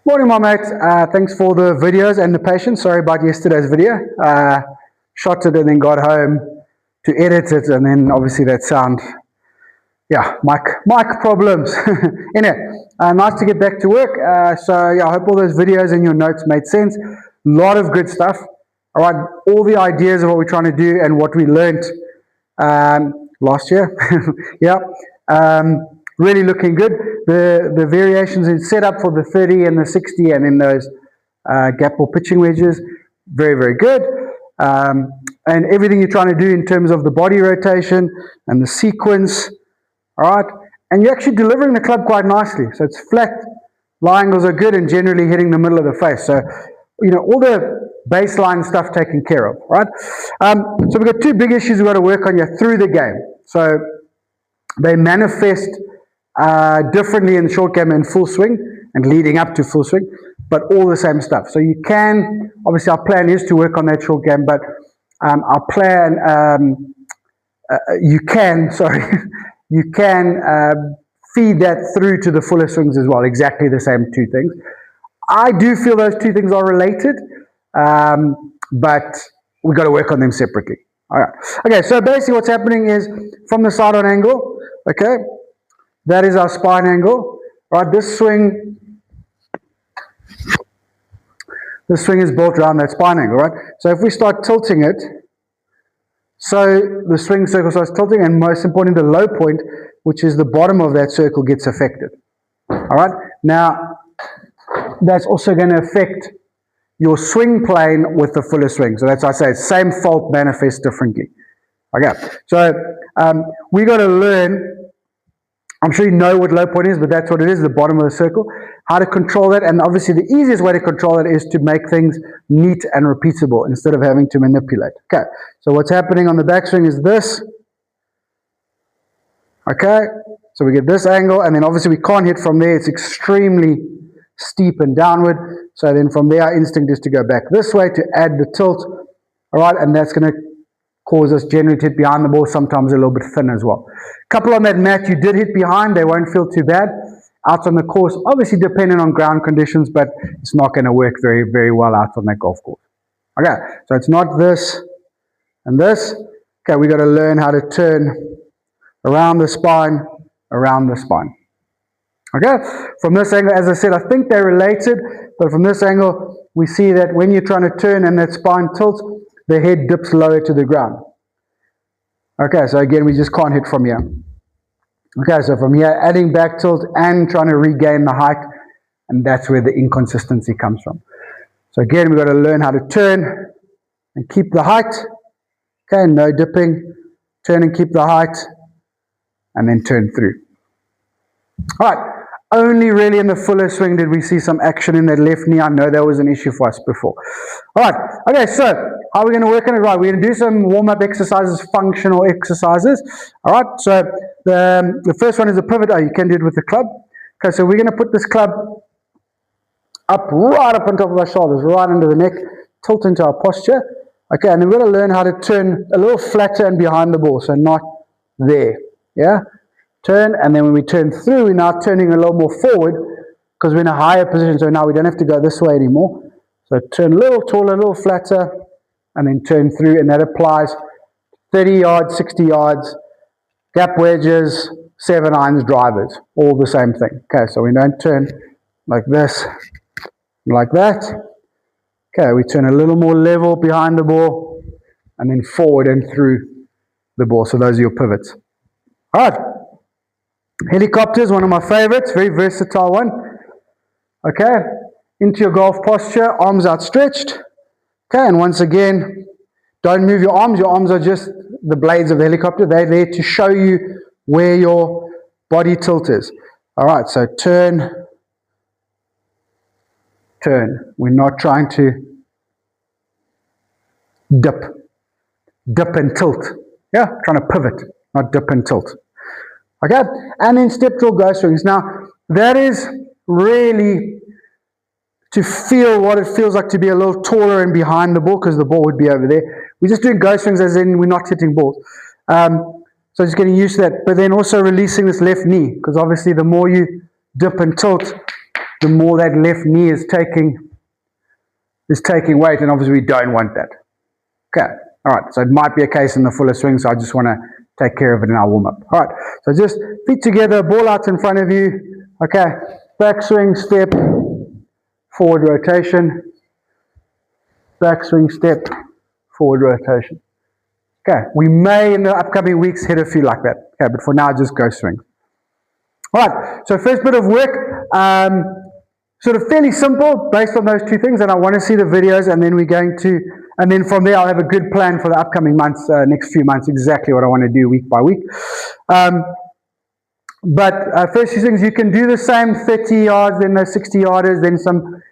Morning, my mate. Thanks for the videos and the patience. Sorry about yesterday's video. Shot it and then got home to edit it, and then obviously that sound, yeah, mic problems. Anyway, nice to get back to work. So yeah, I hope all those videos and your notes made sense. A lot of good stuff. All right, all the ideas of what we're trying to do and what we learned last year. Yeah. Really looking good. The variations in setup for the 30 and the 60 and in those gap ball pitching wedges, very, very good. And everything you're trying to do in terms of the body rotation and the sequence, all right? And you're actually delivering the club quite nicely. So it's flat, lie angles are good, and generally hitting the middle of the face. So, you know, all the baseline stuff taken care of, right? So we've got two big issues we've got to work on here through the game. So they manifest differently in the short game and full swing and leading up to full swing, but all the same stuff. So you can, obviously our plan is to work on that short game, but our plan, you can feed that through to the fuller swings as well, exactly the same two things. I do feel those two things are related, but we've got to work on them separately. All right. Okay, so basically what's happening is from the side-on angle, okay, that is our spine angle, right? This swing is built around that spine angle, right? So if we start tilting it, so the swing circle starts tilting, and most importantly, the low point, which is the bottom of that circle, gets affected. All right? Now, that's also going to affect your swing plane with the fuller swing. So that's why I say same fault manifests differently. Okay, so we got to learn. I'm sure you know what low point is, but that's what it is, the bottom of the circle. How to control that, and obviously the easiest way to control it is to make things neat and repeatable instead of having to manipulate. Okay, so what's happening on the backswing is this. Okay, so we get this angle, and then obviously we can't hit from there. It's extremely steep and downward. So then from there, our instinct is to go back this way to add the tilt. All right, and that's going to cause us generally to hit behind the ball, sometimes a little bit thin as well. Couple on that mat you did hit behind, they won't feel too bad. Out on the course, obviously depending on ground conditions, but it's not going to work very, very well out on that golf course. Okay, so it's not this and this. Okay, we got to learn how to turn around the spine, around the spine. Okay, from this angle, as I said, I think they're related, but from this angle, we see that when you're trying to turn and that spine tilts, the head dips lower to the ground. Okay, so again, we just can't hit from here. Okay, so from here, adding back tilt and trying to regain the height, and that's where the inconsistency comes from. So again, we've got to learn how to turn and keep the height. Okay, no dipping. Turn and keep the height, and then turn through. All right, only really in the fuller swing did we see some action in that left knee. I know that was an issue for us before. All right, okay, so how are we going to work on it? Right, we're going to do some warm-up exercises, functional exercises. All right, so the first one is a pivot. Oh, you can do it with the club. Okay, so we're going to put this club up, right up on top of our shoulders, right under the neck, tilt into our posture. Okay, and then we're going to learn how to turn a little flatter and behind the ball, so not there. Yeah, turn, and then when we turn through, we're now turning a little more forward because we're in a higher position, so now we don't have to go this way anymore. So turn a little taller, a little flatter, and then turn through, and that applies 30 yards, 60 yards, gap wedges, 7-irons, drivers, all the same thing. Okay, so we don't turn like this, like that. Okay, we turn a little more level behind the ball, and then forward and through the ball. So those are your pivots. All right. Helicopters, one of my favorites, very versatile one. Okay, into your golf posture, arms outstretched. Okay, and once again, don't move your arms. Your arms are just the blades of the helicopter. They're there to show you where your body tilt is. All right, so turn, turn. We're not trying to dip and tilt. Yeah, trying to pivot, not dip and tilt. Okay, and then step drill ghost swings. Now, that is really to feel what it feels like to be a little taller and behind the ball, because the ball would be over there. We're just doing ghost swings as in we're not hitting balls. So just getting used to that, but then also releasing this left knee, because obviously the more you dip and tilt, the more that left knee is taking weight, and obviously we don't want that. Okay, all right, so it might be a case in the fuller swing, so I just want to take care of it in our warm-up. All right, so just feet together, ball out in front of you. Okay, back swing, step, forward rotation, back swing, step, forward rotation. Okay, we may in the upcoming weeks hit a few like that. Okay, but for now, just go swing. All right, so first bit of work, sort of fairly simple based on those two things, and I want to see the videos, and then we're going to, and then from there I'll have a good plan for the upcoming months, next few months, exactly what I want to do week by week. But first few things, you can do the same 30 yards, then those 60 yarders, then some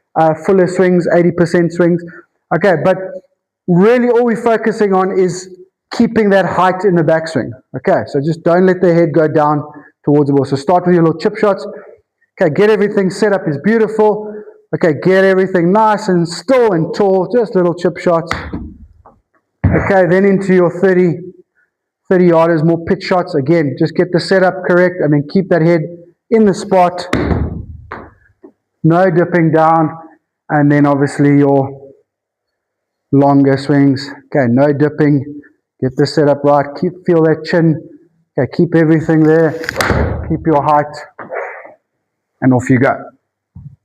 fuller swings, 80% swings. Okay, but really all we're focusing on is keeping that height in the backswing. Okay, so just don't let the head go down towards the ball. So start with your little chip shots. Okay, get everything set up is beautiful. Okay, get everything nice and still and tall, just little chip shots. Okay, then into your 30 yarders, more pitch shots. Again, just get the setup correct and then keep that head in the spot. No dipping down. And then obviously your longer swings. Okay, no dipping. Get the setup right. Feel that chin. Okay, keep everything there. Keep your height. And off you go.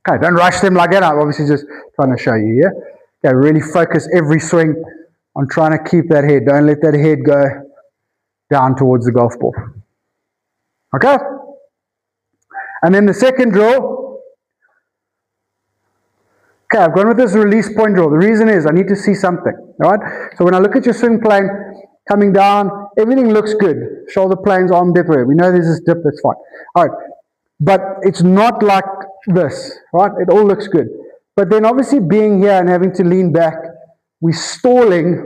Okay, don't rush them like that. I'm obviously just trying to show you, yeah? Okay, really focus every swing on trying to keep that head. Don't let that head go down towards the golf ball. Okay? And then the second drill. Okay, I've gone with this release point drill. The reason is I need to see something, all right? So when I look at your swing plane coming down, everything looks good. Shoulder planes, arm dip, we know there's this dip, that's fine. All right. But it's not like this, right? It all looks good. But then obviously being here and having to lean back, we're stalling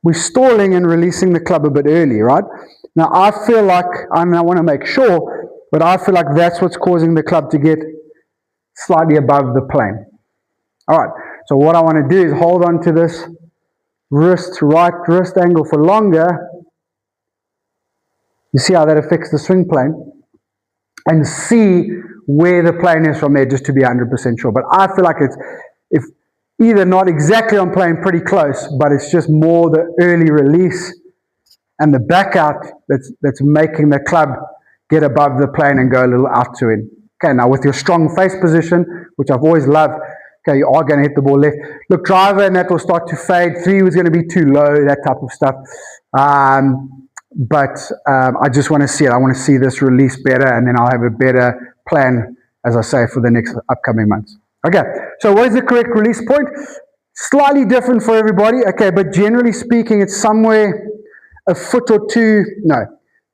and releasing the club a bit early, right? Now I feel like, and I want to make sure, but I feel like that's what's causing the club to get slightly above the plane. All right, so what I want to do is hold on to this right wrist angle for longer. You see how that affects the swing plane? And see where the plane is from there, just to be 100% sure. But I feel like if either not exactly on plane, pretty close, but it's just more the early release and the back out that's making the club get above the plane and go a little out to in. Okay, now with your strong face position, which I've always loved, okay, you are going to hit the ball left. Look, driver, and that will start to fade. 3 was going to be too low, that type of stuff. But I just want to see it. I want to see this release better, and then I'll have a better plan, as I say, for the next upcoming months. Okay, so what is the correct release point? Slightly different for everybody, okay, but generally speaking, it's somewhere a foot or two, no,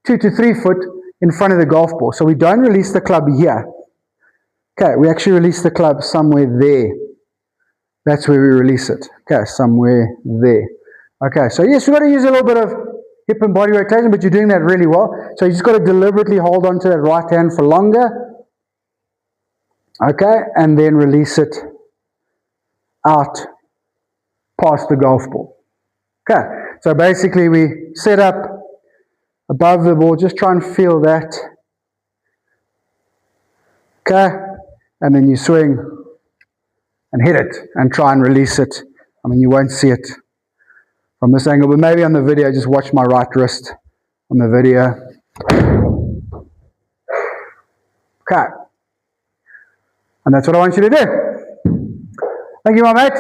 2 to 3 foot in front of the golf ball. So we don't release the club here. Okay, we actually release the club somewhere there. That's where we release it. Okay, somewhere there. Okay, so yes, we've got to use a little bit of hip and body rotation, but you're doing that really well. So you just got to deliberately hold on to that right hand for longer. Okay, and then release it out past the golf ball. Okay, so basically we set up above the ball, just try and feel that. Okay, and then you swing and hit it and try and release it. I mean, you won't see it from this angle, but maybe on the video, just watch my right wrist on the video. Okay. And that's what I want you to do. Thank you, my mate.